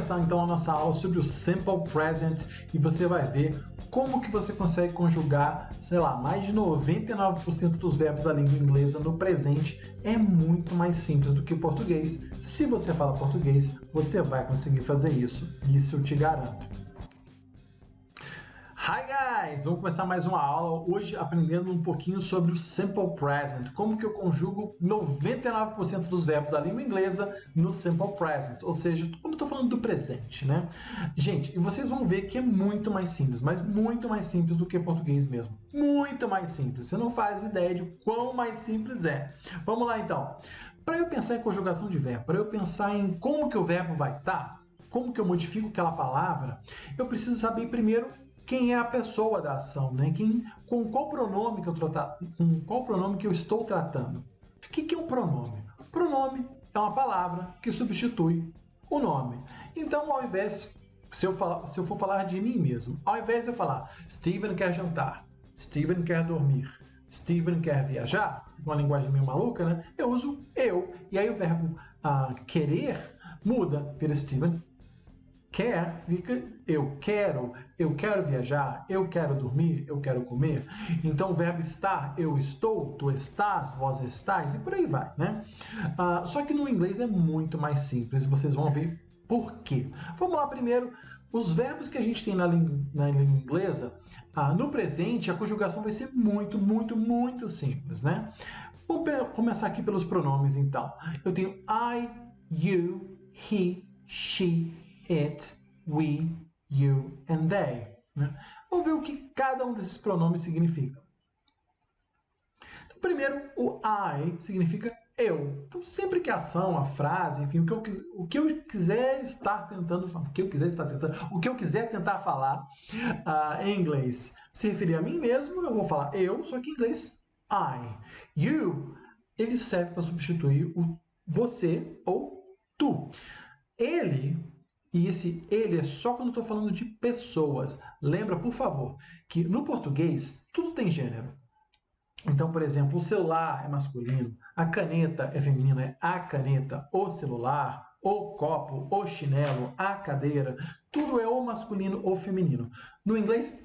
começar então a nossa aula sobre o Simple Present e você vai ver como que você consegue conjugar, sei lá, mais de 99% dos verbos da língua inglesa no presente. É muito mais simples do que o português. Se você fala português, você vai conseguir fazer isso eu te garanto. Hi guys! Vamos começar mais uma aula, hoje aprendendo um pouquinho sobre o Simple Present, como que eu conjugo 99% dos verbos da língua inglesa no Simple Present, ou seja, quando eu estou falando do presente, né? Gente, e vocês vão ver que é muito mais simples, mas muito mais simples do que português mesmo. Muito mais simples, você não faz ideia de quão mais simples é. Vamos lá então. Para eu pensar em conjugação de verbo, para eu pensar em como que o verbo vai estar, como que eu modifico aquela palavra, eu preciso saber primeiro quem é a pessoa da ação, né? Com qual pronome que eu estou tratando. O que é um pronome? Pronome é uma palavra que substitui o nome. Então, ao invés, se eu for falar de mim mesmo, ao invés de eu falar Steven quer jantar, Steven quer dormir, Steven quer viajar, uma linguagem meio maluca, né? Eu uso eu. E aí o verbo querer muda para Steven quer, fica eu quero viajar, eu quero dormir, eu quero comer. Então o verbo estar, eu estou, tu estás, vós estáis e por aí vai, né? Só que no inglês é muito mais simples, vocês vão ver por quê. Vamos lá primeiro, os verbos que a gente tem na língua inglesa, no presente a conjugação vai ser muito simples, né? Vou começar aqui pelos pronomes então. Eu tenho I, you, he, she, it, we, you and they. Né? Vamos ver o que cada um desses pronomes significa. Então, primeiro, o I significa eu. Então, sempre que a ação, a frase, enfim, o que eu quiser tentar falar em inglês se referir a mim mesmo, eu vou falar eu, só que em inglês I. You, ele serve para substituir o você ou tu. Ele, e esse ele é só quando estou falando de pessoas. Lembra, por favor, que no português tudo tem gênero. Então, por exemplo, o celular é masculino, a caneta é feminina, é a caneta, o celular, o copo, o chinelo, a cadeira, tudo é ou masculino ou feminino. No inglês,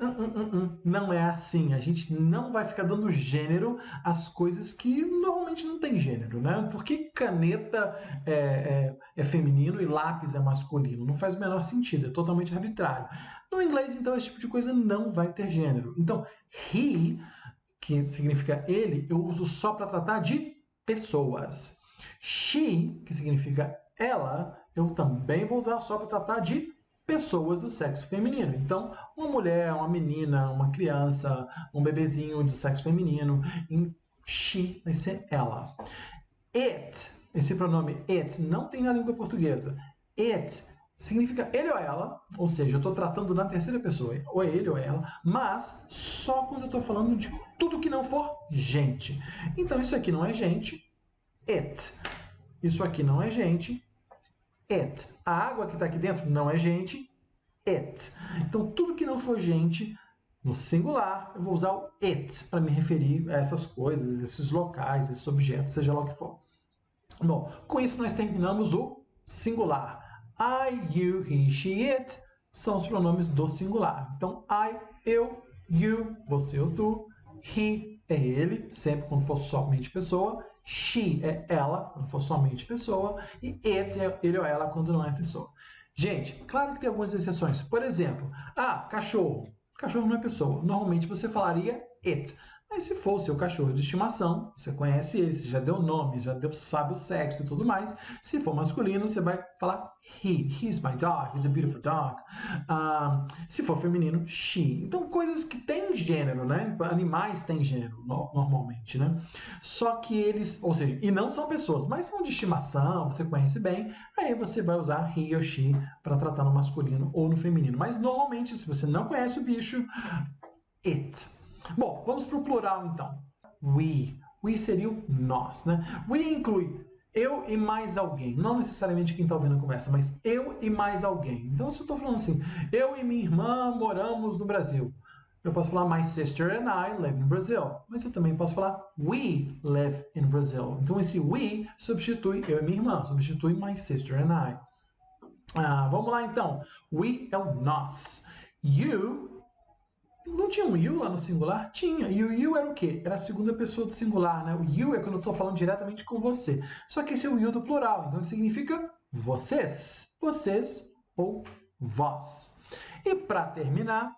não é assim. A gente não vai ficar dando gênero às coisas que normalmente não tem gênero, né? Por que caneta é feminino e lápis é masculino? Não faz o menor sentido, é totalmente arbitrário. No inglês, então, esse tipo de coisa não vai ter gênero. Então, he, que significa ele, eu uso só para tratar de pessoas. She, que significa ela, eu também vou usar só para tratar de pessoas do sexo feminino. Então, uma mulher, uma menina, uma criança, um bebezinho do sexo feminino, em she vai ser ela. It, esse pronome it, não tem na língua portuguesa. It significa ele ou ela, ou seja, eu estou tratando na terceira pessoa, ou é ele ou é ela, mas só quando eu estou falando de tudo que não for gente. Então, isso aqui não é gente, it. Isso aqui não é gente, it. A água que está aqui dentro não é gente, it. Então, tudo que não for gente, no singular, eu vou usar o it para me referir a essas coisas, esses locais, esses objetos, seja lá o que for. Bom, com isso nós terminamos o singular. I, you, he, she, it são os pronomes do singular. Então, I, eu, you, você ou tu, he é ele, sempre quando for somente pessoa, she é ela, quando for somente pessoa, e it é ele ou ela quando não é pessoa. Gente, claro que tem algumas exceções. Por exemplo, cachorro. Cachorro não é pessoa. Normalmente você falaria it. Mas se for o seu cachorro de estimação, você conhece ele, você já deu nome, sabe o sexo e tudo mais. Se for masculino, você vai falar he. He's my dog, he's a beautiful dog. Se for feminino, she. Então, coisas que têm gênero, né? Animais têm gênero, normalmente, né? Só que eles, ou seja, e não são pessoas, mas são de estimação, você conhece bem, aí você vai usar he ou she para tratar no masculino ou no feminino. Mas, normalmente, se você não conhece o bicho, it. Bom, vamos para o plural então. We. We seria o nós, né? We inclui eu e mais alguém. Não necessariamente quem está ouvindo a conversa, mas eu e mais alguém. Então, se eu estou falando assim, eu e minha irmã moramos no Brasil, eu posso falar my sister and I live in Brazil. Mas eu também posso falar we live in Brazil. Então, esse we substitui eu e minha irmã, substitui my sister and I. Vamos lá, então. We é o nós. You, não tinha um you lá no singular? Tinha. E o you era o quê? Era a segunda pessoa do singular, né? O you é quando eu estou falando diretamente com você. Só que esse é o you do plural, então ele significa vocês. Vocês ou vós. E para terminar,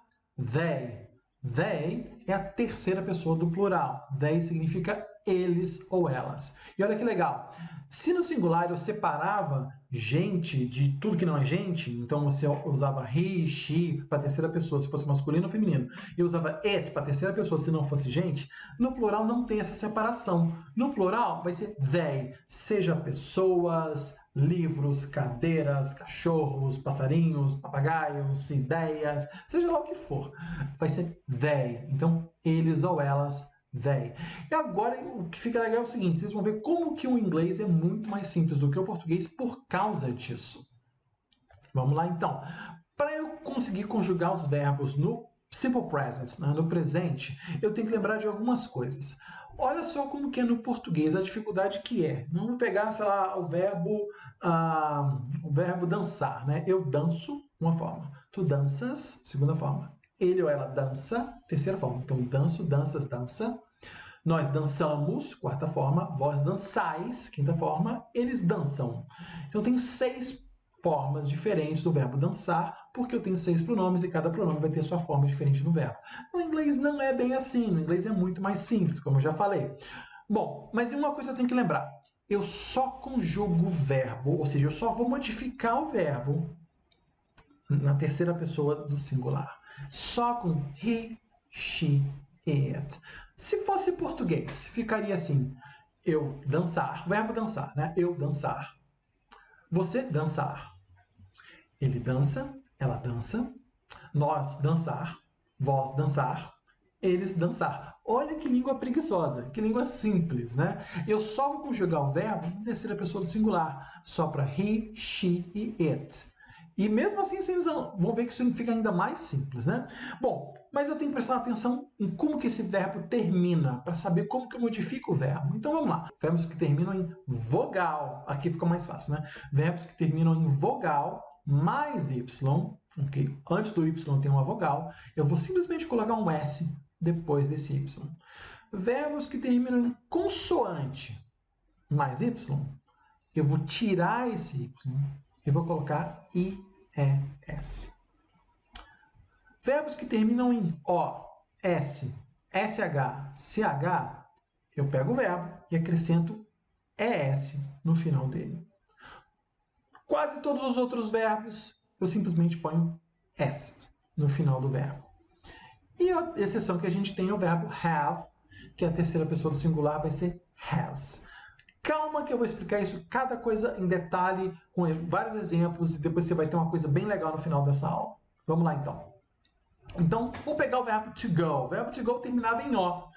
they. They é a terceira pessoa do plural. They significa eles ou elas. E olha que legal. Se no singular eu separava gente de tudo que não é gente, então você usava he, she para a terceira pessoa, se fosse masculino ou feminino, e usava it para a terceira pessoa, se não fosse gente, no plural não tem essa separação. No plural vai ser they, seja pessoas, livros, cadeiras, cachorros, passarinhos, papagaios, ideias, seja lá o que for, vai ser they. Então, eles ou elas, they. E agora, o que fica legal é o seguinte, vocês vão ver como que o inglês é muito mais simples do que o português por causa disso. Vamos lá, então. Para eu conseguir conjugar os verbos no simple present, né, no presente, eu tenho que lembrar de algumas coisas. Olha só como que é no português a dificuldade que é. Vamos pegar, sei lá, o verbo dançar, né? Eu danço, uma forma. Tu danças, segunda forma. Ele ou ela dança, terceira forma. Então, danço, danças, dança. Nós dançamos, quarta forma. Vós dançais, quinta forma. Eles dançam. Então, eu tenho 6 formas diferentes do verbo dançar, porque eu tenho 6 pronomes e cada pronome vai ter sua forma diferente no verbo. No inglês não é bem assim, no inglês é muito mais simples, como eu já falei. Bom, mas uma coisa eu tenho que lembrar, eu só conjugo o verbo, ou seja, eu só vou modificar o verbo na terceira pessoa do singular. Só com he, she, it. Se fosse português, ficaria assim, eu dançar, verbo dançar, né? Eu dançar. Você dançar. Ele dança, ela dança, nós dançar, vós dançar, eles dançar. Olha que língua preguiçosa, que língua simples, né? Eu só vou conjugar o verbo na terceira pessoa do singular, só para he, she e it. E mesmo assim, vocês vão ver que isso fica ainda mais simples, né? Bom, mas eu tenho que prestar atenção em como que esse verbo termina, para saber como que eu modifico o verbo. Então vamos lá. Verbos que terminam em vogal. Aqui fica mais fácil, né? Verbos que terminam em vogal mais y, okay? Antes do y tem uma vogal, eu vou simplesmente colocar um S depois desse y. Verbos que terminam em consoante mais y, eu vou tirar esse y e vou colocar IES. Verbos que terminam em O, S, SH, CH, eu pego o verbo e acrescento ES no final dele. Quase todos os outros verbos, eu simplesmente ponho S no final do verbo. E a exceção que a gente tem é o verbo have, que é a terceira pessoa do singular, vai ser has. Calma que eu vou explicar isso, cada coisa em detalhe, com vários exemplos, e depois você vai ter uma coisa bem legal no final dessa aula. Vamos lá, então. Então, vou pegar o verbo to go. O verbo to go terminava em O.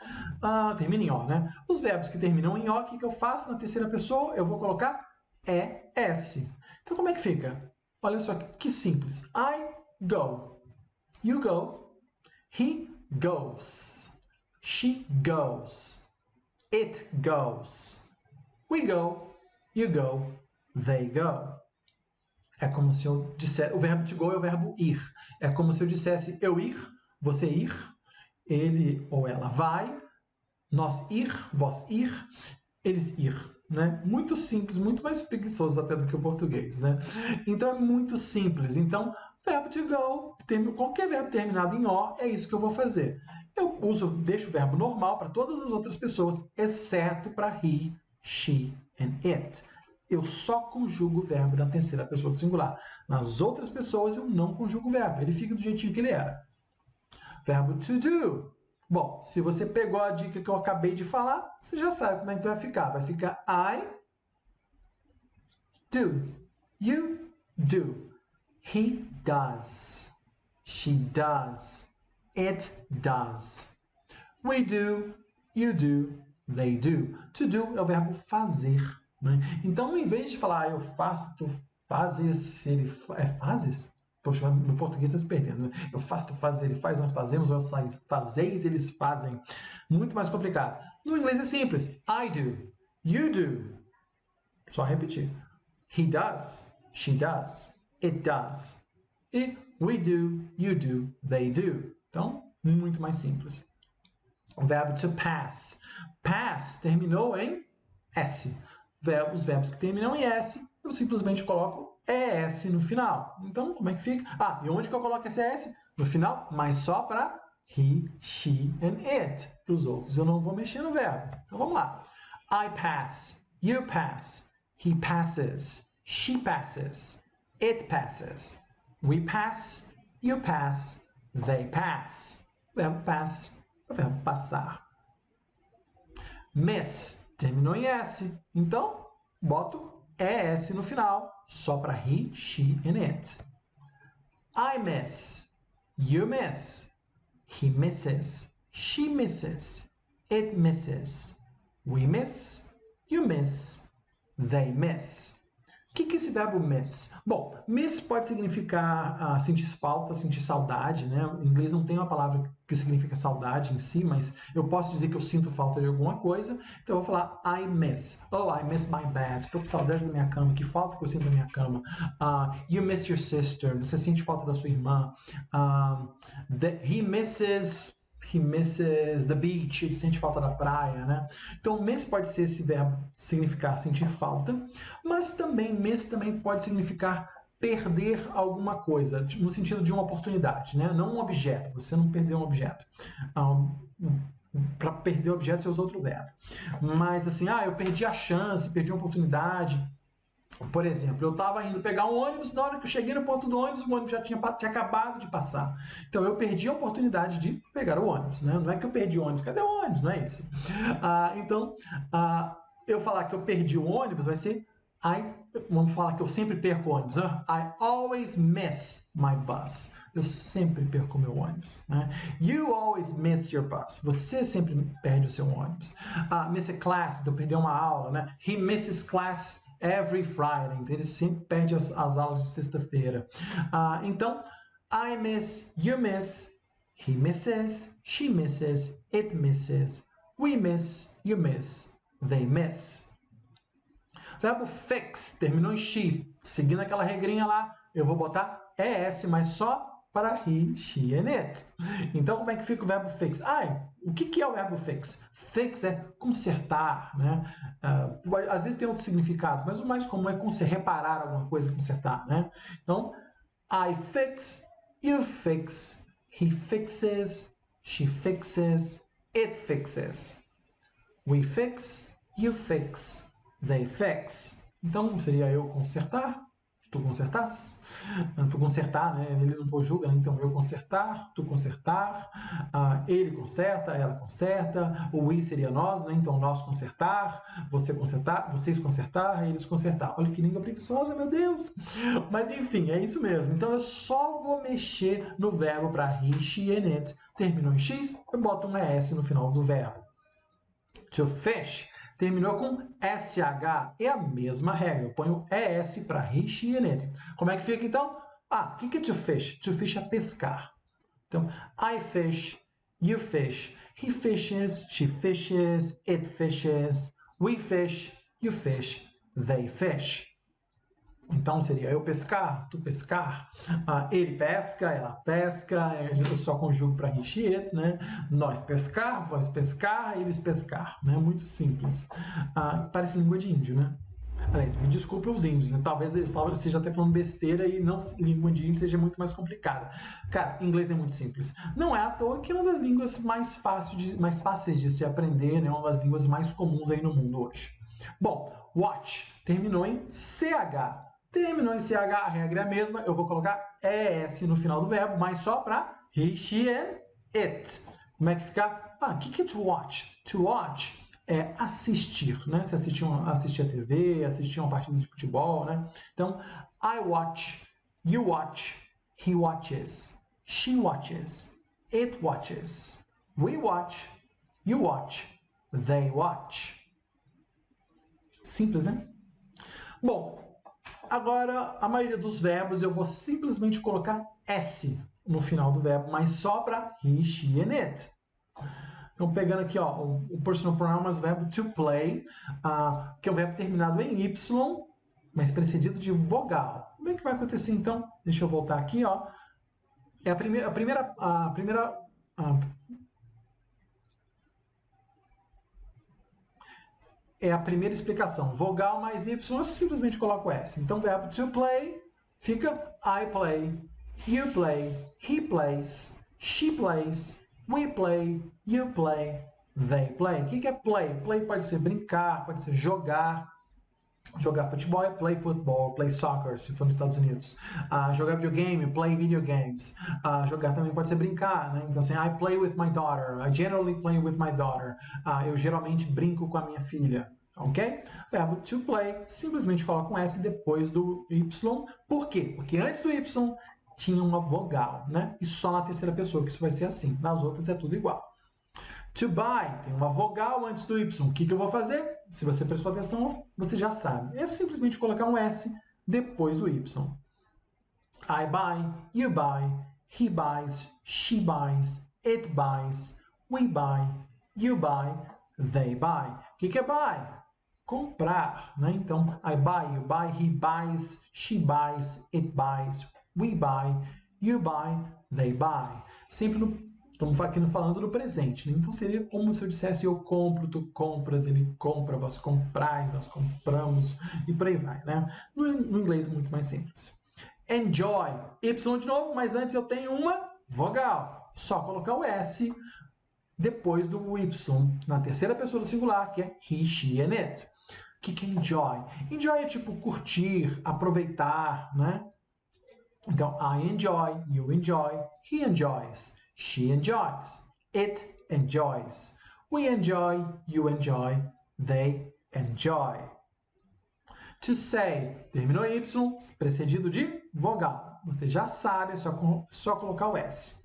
Termina em O, né? Os verbos que terminam em O, o que eu faço na terceira pessoa? Eu vou colocar ES. Então, como é que fica? Olha só que simples. I go. You go. He goes. She goes. It goes. We go. You go. They go. É como se eu dissesse... O verbo to go é o verbo ir. É como se eu dissesse eu ir, você ir, ele ou ela vai, nós ir, vós ir, eles ir. Né? Muito simples, muito mais preguiçoso até do que o português. Né? Então, é muito simples. Então, verbo to go, qualquer verbo terminado em O, é isso que eu vou fazer. Eu deixo o verbo normal para todas as outras pessoas, exceto para he, she and it. Eu só conjugo o verbo na terceira pessoa do singular. Nas outras pessoas, eu não conjugo o verbo. Ele fica do jeitinho que ele era. Verbo to do. Bom, se você pegou a dica que eu acabei de falar, você já sabe como é que vai ficar. Vai ficar I do. You do. He does. She does. It does. We do. You do. They do. To do é o verbo fazer. Né? Então, em vez de falar eu faço, tu fazes, ele fazes? Poxa, no português está se perdendo. Né? Eu faço, tu fazes, ele faz, nós fazemos, nós fazeis, eles fazem. Muito mais complicado. No inglês é simples. I do. You do. Só repetir. He does. She does. it does. E we do, you do, they do. Então, muito mais simples. O verbo to pass. Pass terminou em S. Os verbos que terminam em S, eu simplesmente coloco ES no final. Então, como é que fica? Ah, e onde que eu coloco esse ES? No final, mas só para he, she and it. Para os outros, eu não vou mexer no verbo. Então, vamos lá. I pass, you pass, he passes, she passes, it passes, we pass, you pass, they pass. O verbo pass é o verbo passar. Miss terminou em S, então boto ES no final, só para he, she and it. I miss, you miss, he misses, she misses, it misses, we miss, you miss, they miss. O que é esse verbo miss? Bom, miss pode significar sentir falta, sentir saudade, né? Em inglês não tem uma palavra que significa saudade em si, mas eu posso dizer que eu sinto falta de alguma coisa, então eu vou falar I miss. Oh, I miss my bed. Estou com saudade da minha cama. Que falta que eu sinto da minha cama. You miss your sister. Você sente falta da sua irmã. He misses the beach, ele sente falta da praia, né? Então, miss pode ser esse verbo significar sentir falta, mas também miss também pode significar perder alguma coisa, no sentido de uma oportunidade, né? Não um objeto, você não perdeu um objeto. Para perder o objeto, você usa outro verbo. Mas assim, eu perdi a chance, perdi a oportunidade. Por exemplo, eu estava indo pegar um ônibus, na hora que eu cheguei no ponto do ônibus, o ônibus já tinha acabado de passar. Então, eu perdi a oportunidade de pegar o ônibus, né? Não é que eu perdi o ônibus, cadê o ônibus? Não é isso. Então, eu falar que eu perdi o ônibus vai ser vamos falar que eu sempre perco o ônibus. I always miss my bus. Eu sempre perco o meu ônibus. Né? You always miss your bus. Você sempre perde o seu ônibus. Miss a class, então perder uma aula. Né? He misses class every Friday. Então ele sempre perde as aulas de sexta-feira. Então, I miss, you miss, he misses, she misses, it misses, we miss, you miss, they miss. Verbo fix, terminou em X, seguindo aquela regrinha lá, eu vou botar ES, mas só para he, she and it. Então, como é que fica o verbo fix? O que é o verbo fix? Fix é consertar, né? Às vezes tem outros significados, mas o mais comum é reparar alguma coisa, consertar, né? Então, I fix, you fix, he fixes, she fixes, it fixes. We fix, you fix, they fix. Então, seria eu consertar, tu consertas, tu consertar, né? Ele não conjuga, né? Então eu consertar, tu consertar, ele conserta, ela conserta, o we seria nós, né? Então nós consertar, você consertar, vocês consertar, eles consertar. Olha que língua preguiçosa, meu Deus! Mas enfim, é isso mesmo. Então eu só vou mexer no verbo para he, she and it. Terminou em X, eu boto um ES no final do verbo. To fish. Terminou com SH, é a mesma regra. Eu ponho ES para he, she and it. Como é que fica então? O que é to fish? To fish é pescar. Então, I fish, you fish, he fishes, she fishes, it fishes, we fish, you fish, they fish. Então, seria eu pescar, tu pescar, ele pesca, ela pesca, eu só conjugo para he, she, it, né? Nós pescar, vós pescar, eles pescar, né? Muito simples. Parece língua de índio, né? Aliás, me desculpe os índios, né? Talvez eu esteja até falando besteira e não língua de índio seja muito mais complicada. Cara, inglês é muito simples. Não é à toa que é uma das línguas mais fáceis de se aprender, né? Uma das línguas mais comuns aí no mundo hoje. Bom, watch terminou em CH. Terminou em CH, a regra é a mesma, eu vou colocar ES no final do verbo, mas só para he, she and it. Como é que fica? O que é to watch? To watch é assistir, né? Você assistir a TV, assistir uma partida de futebol, né? Então, I watch, you watch, he watches, she watches, it watches, we watch, you watch, they watch. Simples, né? Bom, agora, a maioria dos verbos eu vou simplesmente colocar S no final do verbo, mas só para he, she and it. Então, pegando aqui o personal pronoun, o verbo to play, que é um verbo terminado em Y, mas precedido de vogal. Como é que vai acontecer então? Deixa eu voltar aqui, ó. É a primeira explicação. Vogal mais Y, eu simplesmente coloco S. Então, o verbo to play fica I play, you play, he plays, she plays, we play, you play, they play. O que é play? Play pode ser brincar, pode ser jogar. Jogar futebol é play football, play soccer, se for nos Estados Unidos. Jogar videogame, play video games. Jogar também pode ser brincar, né? Então, assim, I play with my daughter. I generally play with my daughter. Eu geralmente brinco com a minha filha. Ok? Verbo to play, simplesmente coloca um S depois do Y. Por quê? Porque antes do Y tinha uma vogal, né? E só na terceira pessoa que isso vai ser assim. Nas outras é tudo igual. To buy, tem uma vogal antes do Y. O que eu vou fazer? Se você prestou atenção, você já sabe. É simplesmente colocar um S depois do Y. I buy, you buy, he buys, she buys, it buys, we buy, you buy, they buy. O que é buy? Comprar, né? Então, I buy, you buy, he buys, she buys, it buys, we buy, you buy, they buy. Sempre no Estamos aqui falando do presente, né? Então seria como se eu dissesse eu compro, tu compras, ele compra, vós comprais, nós compramos e por aí vai, né? No inglês muito mais simples. Enjoy, Y de novo, mas antes eu tenho uma vogal. Só colocar o S depois do Y, na terceira pessoa do singular, que é he, she and it. O que é enjoy? Enjoy é tipo curtir, aproveitar, né? Então, I enjoy, you enjoy, he enjoys. She enjoys. It enjoys. We enjoy. You enjoy. They enjoy. To say. Terminou Y, precedido de vogal. Você já sabe, é só colocar o S.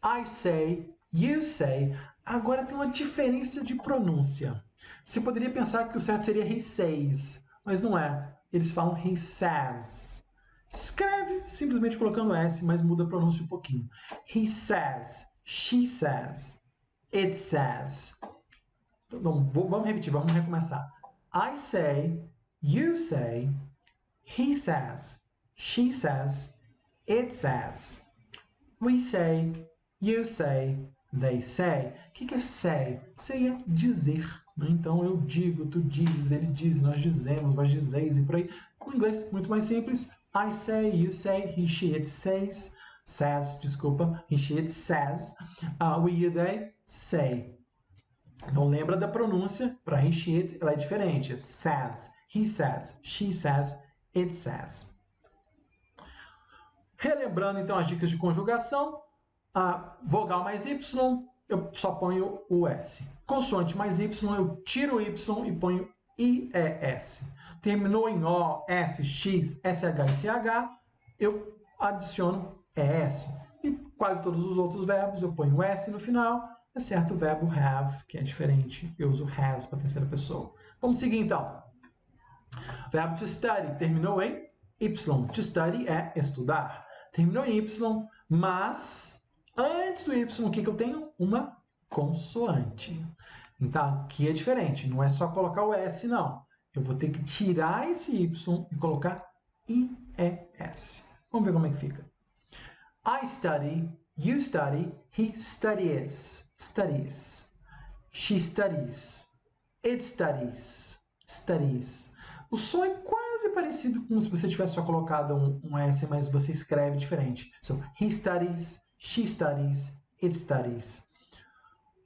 I say. You say. Agora tem uma diferença de pronúncia. Você poderia pensar que o certo seria he says, mas não é. Eles falam he says. Escreve simplesmente colocando S, mas muda a pronúncia um pouquinho. He says, she says, it says. Então, vamos repetir, vamos recomeçar. I say, you say, he says, she says, it says. We say, you say, they say. O que é say? Say é dizer. Então, eu digo, tu dizes, ele diz, nós dizemos, vós dizeis, e por aí. No inglês, muito mais simples. I say, you say, he, she, it says, he, she, it says, we, you, they say. Então, lembra da pronúncia, para he, she, it, ela é diferente. Says, he says, she says, it says. Relembrando, então, as dicas de conjugação, vogal mais Y, eu só ponho o S. Consoante mais Y, eu tiro o Y e ponho IES. Terminou em O, S, X, SH e CH, eu adiciono ES. E quase todos os outros verbos eu ponho S no final, exceto o verbo have, que é diferente. Eu uso has para a terceira pessoa. Vamos seguir então. Verbo to study terminou em Y. To study é estudar. Terminou em Y, mas antes do Y, o que eu tenho? Uma consoante. Então, aqui é diferente. Não é só colocar o S, não. Eu vou ter que tirar esse Y e colocar IES. Vamos ver como é que fica. I study, you study, he studies, studies. She studies, it studies, studies. O som é quase parecido com se você tivesse só colocado um S, mas você escreve diferente. So, he studies, she studies, it studies.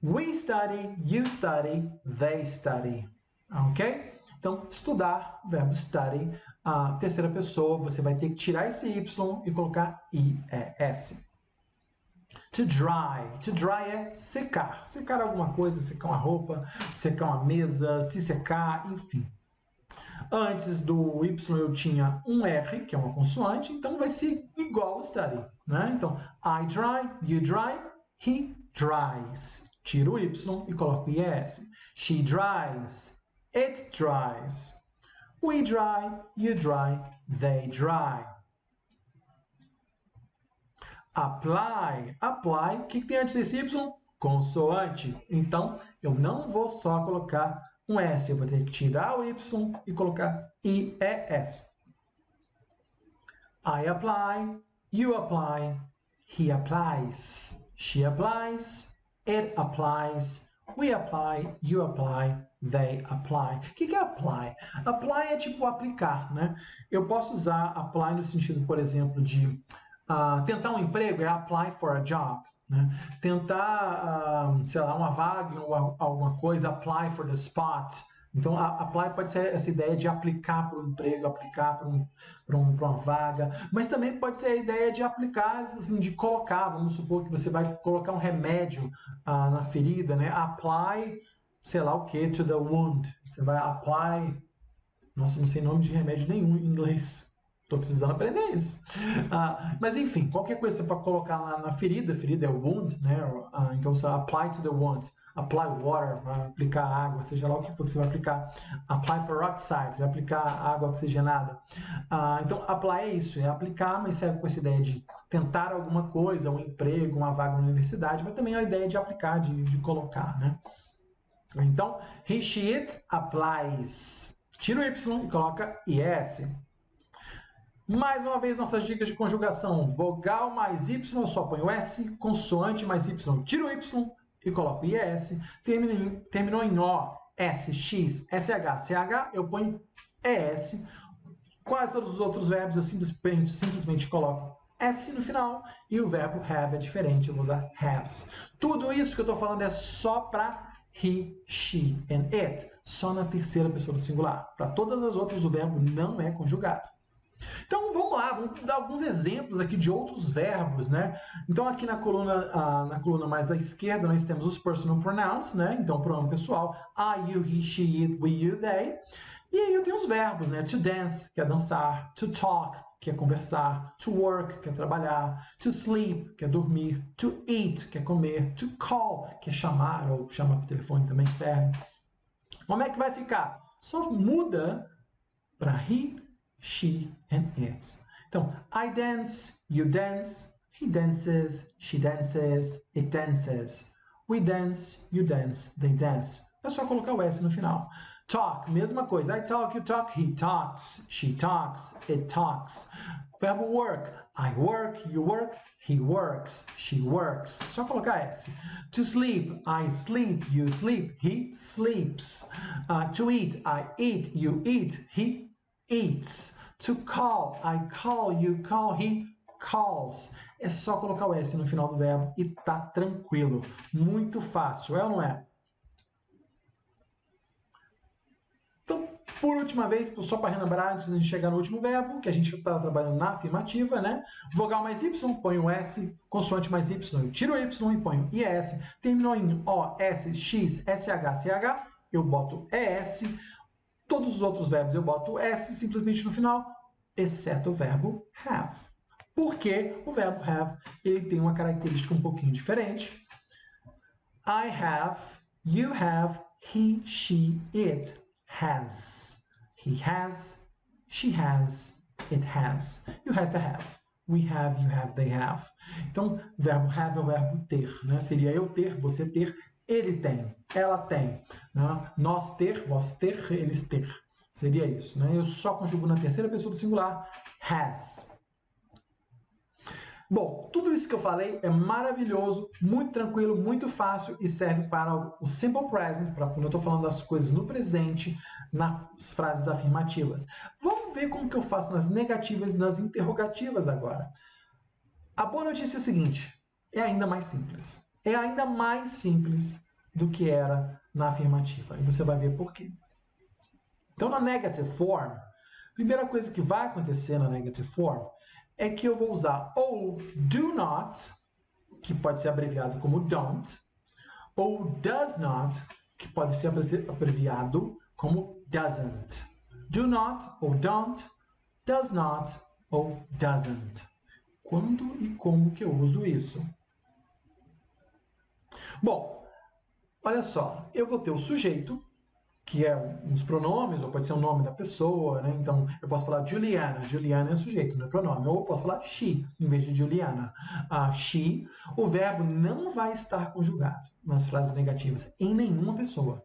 We study, you study, they study. Ok? Então, estudar, verbo study, a terceira pessoa, você vai ter que tirar esse Y e colocar IES. To dry. To dry é secar. Secar alguma coisa, secar uma roupa, secar uma mesa, se secar, enfim. Antes do Y eu tinha um R, que é uma consoante, então vai ser igual ao study. Né? Então, I dry, you dry, he dries. Tiro o Y e coloco IES. She dries. It dries. We dry, you dry, they dry. Apply. Apply. O que tem antes desse Y? Consoante. Então, eu não vou só colocar um S. Eu vou ter que tirar o Y e colocar IES. I apply, you apply, he applies, she applies, it applies, we apply, you apply, they apply. O que é apply? Apply é tipo aplicar, né? Eu posso usar apply no sentido, por exemplo, de tentar um emprego, é apply for a job. Né? Tentar, sei lá, uma vaga ou alguma coisa, apply for the spot. Então, apply pode ser essa ideia de aplicar para um emprego, aplicar para uma vaga, mas também pode ser a ideia de aplicar, assim, de colocar, vamos supor que você vai colocar um remédio na ferida, né? Apply, sei lá o que, to the wound. Você vai apply, nossa, não sei nome de remédio nenhum em inglês. Estou precisando aprender isso. Mas enfim, qualquer coisa que você for colocar lá na ferida, ferida é wound, né? Então você apply to the wound, apply water, vai aplicar água, seja lá o que for que você vai aplicar. Apply peroxide, vai aplicar água oxigenada. Então apply é isso, é aplicar, mas serve com essa ideia de tentar alguma coisa, um emprego, uma vaga na universidade, mas também a ideia de aplicar, de colocar, né? Então, he, she, it applies. Tira o Y e coloca IS. Mais uma vez, nossas dicas de conjugação. Vogal mais Y, eu só ponho S. Consoante mais Y, tiro o Y e coloco IS. Terminou em O, S, X, SH, CH, eu ponho ES. Quase todos os outros verbos eu simplesmente coloco S no final. E o verbo have é diferente, eu vou usar has. Tudo isso que eu estou falando é só para he, she and it. Só na terceira pessoa do singular. Para todas as outras, o verbo não é conjugado. Então vamos lá, vamos dar alguns exemplos aqui de outros verbos, né? Então aqui na coluna mais à esquerda nós temos os personal pronouns, né? Então pronome pessoal, I, you, he, she, it, we, you, they. E aí eu tenho os verbos, né? To dance, que é dançar, to talk, que é conversar, to work, que é trabalhar, to sleep, que é dormir, to eat, que é comer, to call, que é chamar, ou chamar por telefone também serve. Como é que vai ficar? Só muda para he, she and it. Então, I dance, you dance, he dances, she dances, it dances. We dance, you dance, they dance. É só colocar o S no final. Talk, mesma coisa. I talk, you talk, he talks, she talks, it talks. Verbo work. I work, you work, he works, she works. Só colocar S. To sleep. I sleep, you sleep, he sleeps. To eat. I eat, you eat, he eats. To call, I call, you call, he calls. É só colocar o S no final do verbo e tá tranquilo. Muito fácil, é ou não é? Então, por última vez, só para relembrar, antes de chegar no último verbo, que a gente está trabalhando na afirmativa, né? Vogal mais Y, ponho S, consoante mais Y, eu tiro o Y e ponho IS. Terminou em O, S, X, SH, CH, eu boto ES. Todos os outros verbos eu boto S simplesmente no final, exceto o verbo have. Porque o verbo have ele tem uma característica um pouquinho diferente. I have, you have, he, she, it has. He has, she has, it has. You has to have. We have, you have, they have. Então, o verbo have é o verbo ter, né? Seria eu ter, você ter, ele tem, ela tem, né? Nós ter, vós ter, eles ter. Seria isso, né? Eu só conjugo na terceira pessoa do singular, has. Bom, tudo isso que eu falei é maravilhoso, muito tranquilo, muito fácil e serve para o simple present, para quando eu estou falando das coisas no presente, nas frases afirmativas. Vamos ver como que eu faço nas negativas e nas interrogativas agora. A boa notícia é a seguinte, é ainda mais simples. É ainda mais simples do que era na afirmativa. E você vai ver por quê. Então, na negative form, a primeira coisa que vai acontecer na negative form é que eu vou usar ou do not, que pode ser abreviado como don't, ou does not, que pode ser abreviado como doesn't. Do not ou don't, does not ou doesn't. Quando e como que eu uso isso? Bom, olha só, eu vou ter o sujeito, que é uns pronomes, ou pode ser o nome da pessoa, né? Então, eu posso falar Juliana. Juliana é sujeito, não é pronome. Ou eu posso falar she, em vez de Juliana. She, o verbo não vai estar conjugado nas frases negativas em nenhuma pessoa.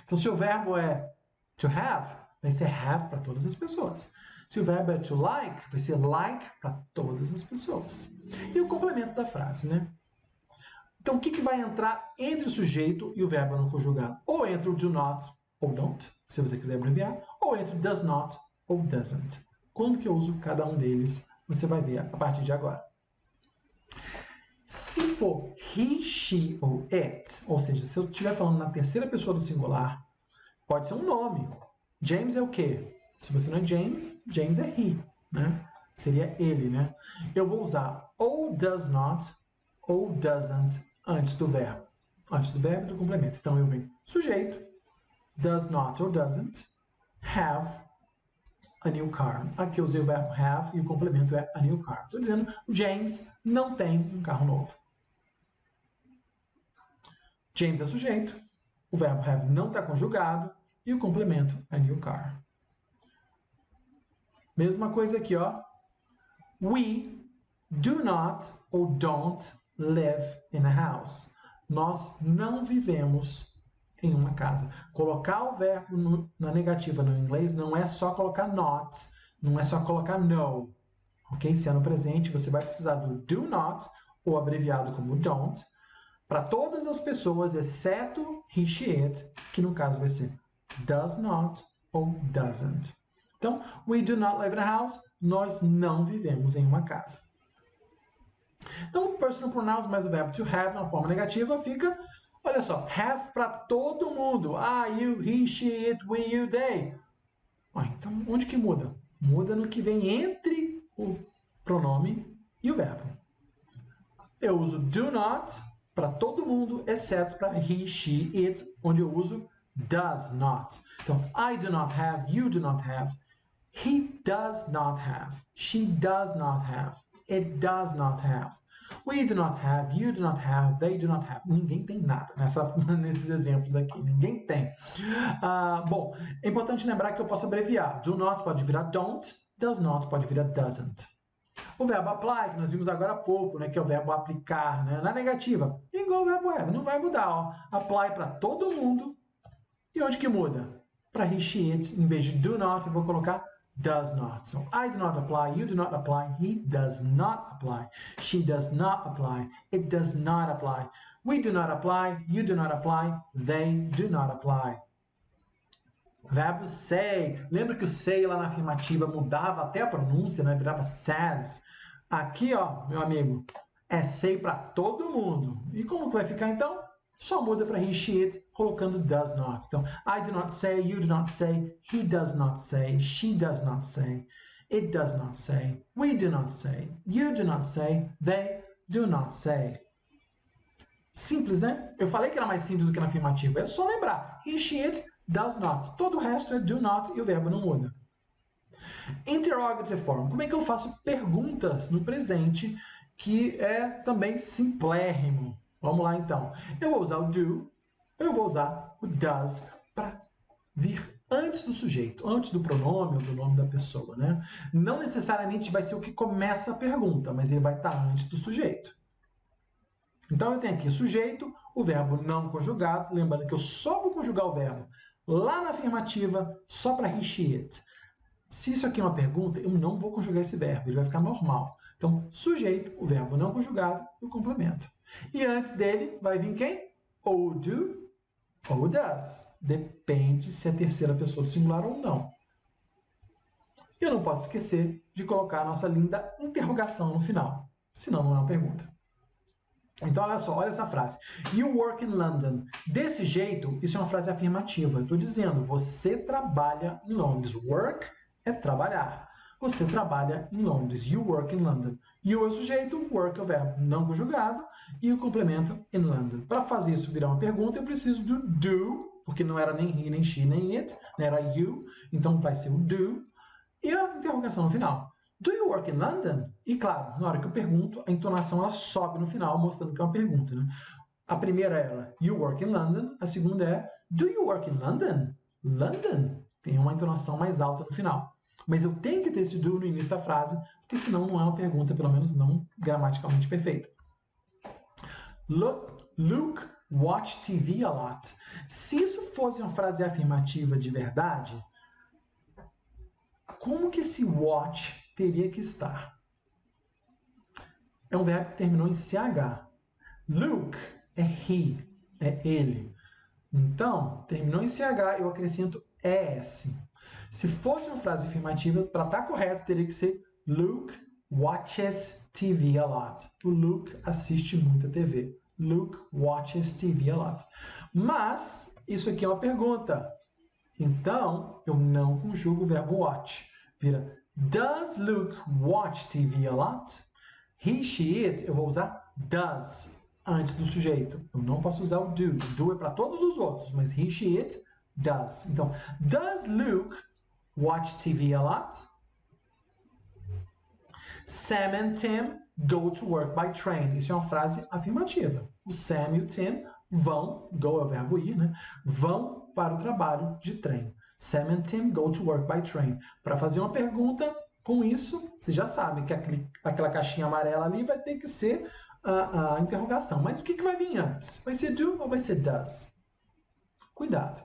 Então, se o verbo é to have, vai ser have para todas as pessoas. Se o verbo é to like, vai ser like para todas as pessoas. E o complemento da frase, né? Então, o que vai entrar entre o sujeito e o verbo não conjugado? Ou entre o do not ou don't, se você quiser abreviar, ou entre o does not ou doesn't. Quando que eu uso cada um deles, você vai ver a partir de agora. Se for he, she ou it, ou seja, se eu estiver falando na terceira pessoa do singular, pode ser um nome. James é o quê? Se você não é James, James é he, né? Seria ele, né? Eu vou usar ou does not ou doesn't antes do verbo. Antes do verbo e do complemento. Então eu venho sujeito, does not or doesn't have a new car. Aqui eu usei o verbo have e o complemento é a new car. Estou dizendo, o James não tem um carro novo. James é sujeito, o verbo have não está conjugado e o complemento é new car. Mesma coisa aqui, ó. We do not or don't live in a house. Nós não vivemos em uma casa. Colocar o verbo na negativa no inglês não é só colocar not, não é só colocar no. Ok? Se é no presente, você vai precisar do do not, ou abreviado como don't, para todas as pessoas, exceto he, she, it, que no caso vai ser does not ou doesn't. Então, we do not live in a house, nós não vivemos em uma casa. Então, o personal pronouns mais o verbo to have na forma negativa fica, olha só, have para todo mundo. You, he, she, it, we, you, they. Então, onde que muda? Muda no que vem entre o pronome e o verbo. Eu uso do not para todo mundo, exceto para he, she, it, onde eu uso does not. Então, I do not have, you do not have, he does not have, she does not have, it does not have. We do not have, you do not have, they do not have. Ninguém tem nada nesses exemplos aqui. Ninguém tem. Bom, é importante lembrar que eu posso abreviar. Do not pode virar don't, does not pode virar doesn't. O verbo apply, que nós vimos agora há pouco, né, que é o verbo aplicar, né, na negativa, igual o verbo have, não vai mudar. Ó. Apply para todo mundo. E onde que muda? Para he, she, it, em vez de do not, eu vou colocar does not. So I do not apply, you do not apply, he does not apply, she does not apply, it does not apply, we do not apply, you do not apply, they do not apply. Verbo say. Lembra que o say lá na afirmativa mudava até a pronúncia, né? Virava says. Aqui, ó, meu amigo, é say para todo mundo. E como que vai ficar então? Só muda para he, she, it, colocando does not. Então, I do not say, you do not say, he does not say, she does not say, it does not say, we do not say, you do not say, they do not say. Simples, né? Eu falei que era mais simples do que na afirmativa. É só lembrar. He, she, it, does not. Todo o resto é do not e o verbo não muda. Interrogative form. Como é que eu faço perguntas no presente, que é também simplérrimo? Vamos lá, então. Eu vou usar o do, eu vou usar o does para vir antes do sujeito, antes do pronome ou do nome da pessoa, né? Não necessariamente vai ser o que começa a pergunta, mas ele vai estar antes do sujeito. Então, eu tenho aqui sujeito, o verbo não conjugado. Lembrando que eu só vou conjugar o verbo lá na afirmativa, só para he, she, it. Se isso aqui é uma pergunta, eu não vou conjugar esse verbo, ele vai ficar normal. Então, sujeito, o verbo não conjugado e o complemento. E antes dele vai vir quem? Ou do ou does. Depende se é a terceira pessoa do singular ou não. Eu não posso esquecer de colocar a nossa linda interrogação no final, senão não é uma pergunta. Então, olha só, olha essa frase. You work in London. Desse jeito, isso é uma frase afirmativa. Estou dizendo, você trabalha em Londres. Work é trabalhar. Você trabalha em Londres. You work in London. You é o sujeito, work é o verbo não conjugado e o complemento in London. Para fazer isso virar uma pergunta, eu preciso do, porque não era nem he, nem she, nem it, não era you, então vai ser o do, e a interrogação no final. Do you work in London? E claro, na hora que eu pergunto, a entonação ela sobe no final, mostrando que é uma pergunta. Né? A primeira é you work in London, a segunda é do you work in London? London tem uma entonação mais alta no final. Mas eu tenho que ter esse do no início da frase, porque senão não é uma pergunta, pelo menos não gramaticalmente perfeita. Luke watch TV a lot. Se isso fosse uma frase afirmativa de verdade, como que esse watch teria que estar? É um verbo que terminou em CH. Luke é he, é ele. Então, terminou em CH, eu acrescento ES. Se fosse uma frase afirmativa, para estar correto, teria que ser Luke watches TV a lot. O Luke assiste muita TV. Luke watches TV a lot. Mas, isso aqui é uma pergunta. Então, eu não conjugo o verbo watch. Vira, does Luke watch TV a lot? He, she, it, eu vou usar does antes do sujeito. Eu não posso usar o do. Do é para todos os outros, mas he, she, it, does. Então, does Luke watch TV a lot? Sam and Tim go to work by train. Isso é uma frase afirmativa. O Sam e o Tim vão, go é o verbo ir, né? Vão para o trabalho de trem. Sam and Tim go to work by train. Para fazer uma pergunta com isso, vocês já sabem que aquela caixinha amarela ali vai ter que ser a interrogação. Mas o que vai vir antes? Vai ser do ou vai ser does? Cuidado.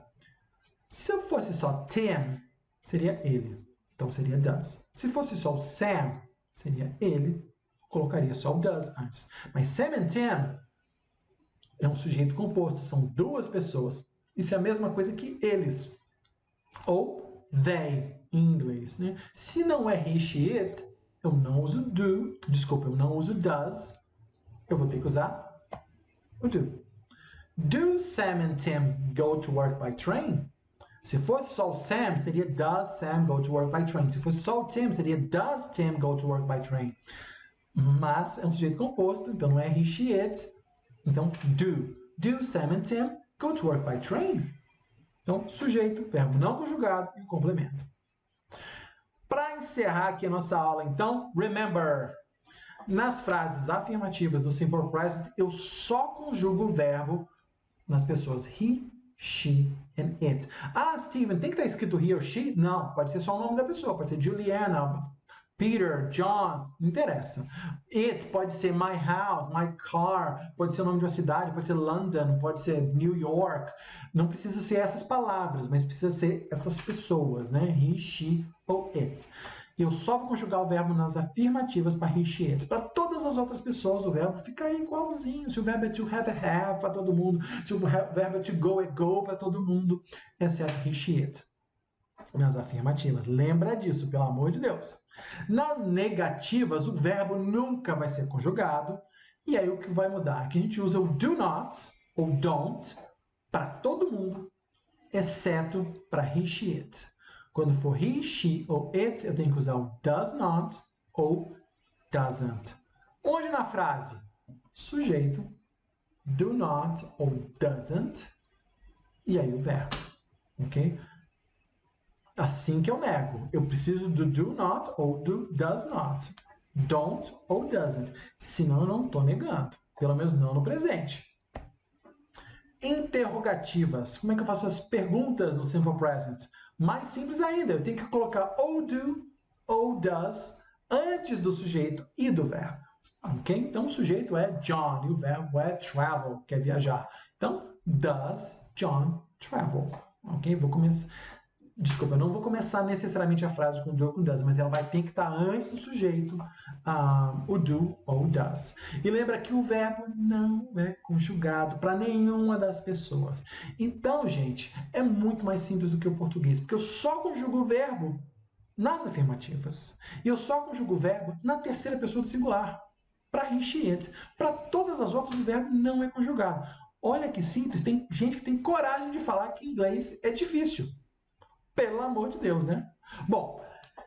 Se eu fosse só Tim, seria ele. Então seria does. Se fosse só o Sam, seria ele. Colocaria só o does antes. Mas Sam and Tim é um sujeito composto. São duas pessoas. Isso é a mesma coisa que eles. Ou they, em inglês. Né? Se não é he, she, it, eu não uso do. Desculpa, eu não uso does. Eu vou ter que usar o do. Do Sam and Tim go to work by train? Se fosse só o Sam, seria does Sam go to work by train? Se fosse só o Tim, seria does Tim go to work by train? Mas é um sujeito composto, então não é he, she, it. Então, do. Do Sam and Tim go to work by train? Então, sujeito, verbo não conjugado e o complemento. Para encerrar aqui a nossa aula, então, remember, nas frases afirmativas do Simple Present, eu só conjugo o verbo nas pessoas he, she and it. Ah, Steven, tem que estar escrito he or she? Não, pode ser só o nome da pessoa, pode ser Juliana, Peter, John, não interessa. It pode ser my house, my car, pode ser o nome de uma cidade, pode ser London, pode ser New York. Não precisa ser essas palavras, mas precisa ser essas pessoas, né? He, she ou it. Eu só vou conjugar o verbo nas afirmativas para he, she, it. Para todas as outras pessoas, o verbo fica igualzinho. Se o verbo é to have, é have para todo mundo. Se o verbo é to go, é go para todo mundo, exceto he, she, it. Nas afirmativas. Lembra disso, pelo amor de Deus. Nas negativas, o verbo nunca vai ser conjugado. E aí o que vai mudar? Que a gente usa o do not ou don't para todo mundo, exceto para he, she, it. Quando for he, she ou it, eu tenho que usar o does not ou doesn't. Onde na frase? Sujeito, do not ou doesn't, e aí o verbo. Ok? Assim que eu nego. Eu preciso do do not ou do does not. Don't ou doesn't. Senão eu não estou negando. Pelo menos não no presente. Interrogativas. Como é que eu faço as perguntas no Simple Present? Mais simples ainda. Eu tenho que colocar ou do ou does antes do sujeito e do verbo. Ok? Então o sujeito é John e o verbo é travel, que é viajar. Então, does John travel? Ok? Vou começar... Desculpa, eu não vou começar necessariamente a frase com do ou com does, mas ela vai ter que estar antes do sujeito, o do ou does. E lembra que o verbo não é conjugado para nenhuma das pessoas. Então, gente, é muito mais simples do que o português, porque eu só conjugo o verbo nas afirmativas. E eu só conjugo o verbo na terceira pessoa do singular, para he, she, it. Para todas as outras, o verbo não é conjugado. Olha que simples, tem gente que tem coragem de falar que inglês é difícil. Pelo amor de Deus, né? Bom,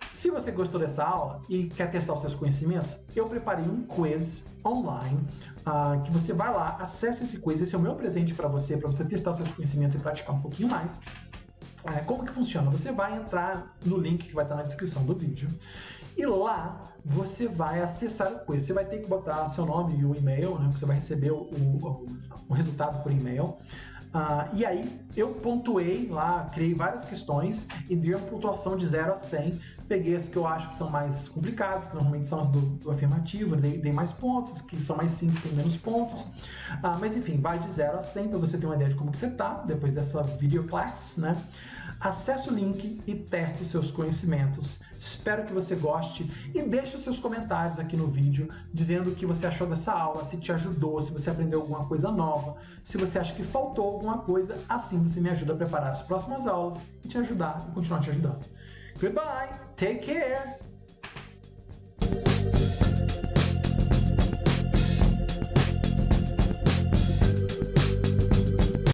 se você gostou dessa aula e quer testar os seus conhecimentos, eu preparei um quiz online, que você vai lá, acesse esse quiz, esse é o meu presente para você testar os seus conhecimentos e praticar um pouquinho mais. Como que funciona? Você vai entrar no link que vai estar na descrição do vídeo e lá você vai acessar o quiz. Você vai ter que botar seu nome e o e-mail, né? Você vai receber o resultado por e-mail. E aí eu pontuei lá, criei várias questões e dei uma pontuação de 0 a 100. Peguei as que eu acho que são mais complicadas, que normalmente são as do afirmativo, dei mais pontos, que são mais simples, tem menos pontos. Mas enfim, vai de 0 a 100 para você ter uma ideia de como que você está depois dessa videoclass, né? Acesse o link e teste os seus conhecimentos. Espero que você goste e deixe os seus comentários aqui no vídeo dizendo o que você achou dessa aula, se te ajudou, se você aprendeu alguma coisa nova, se você acha que faltou alguma coisa, assim você me ajuda a preparar as próximas aulas e te ajudar e continuar te ajudando. Goodbye, take care!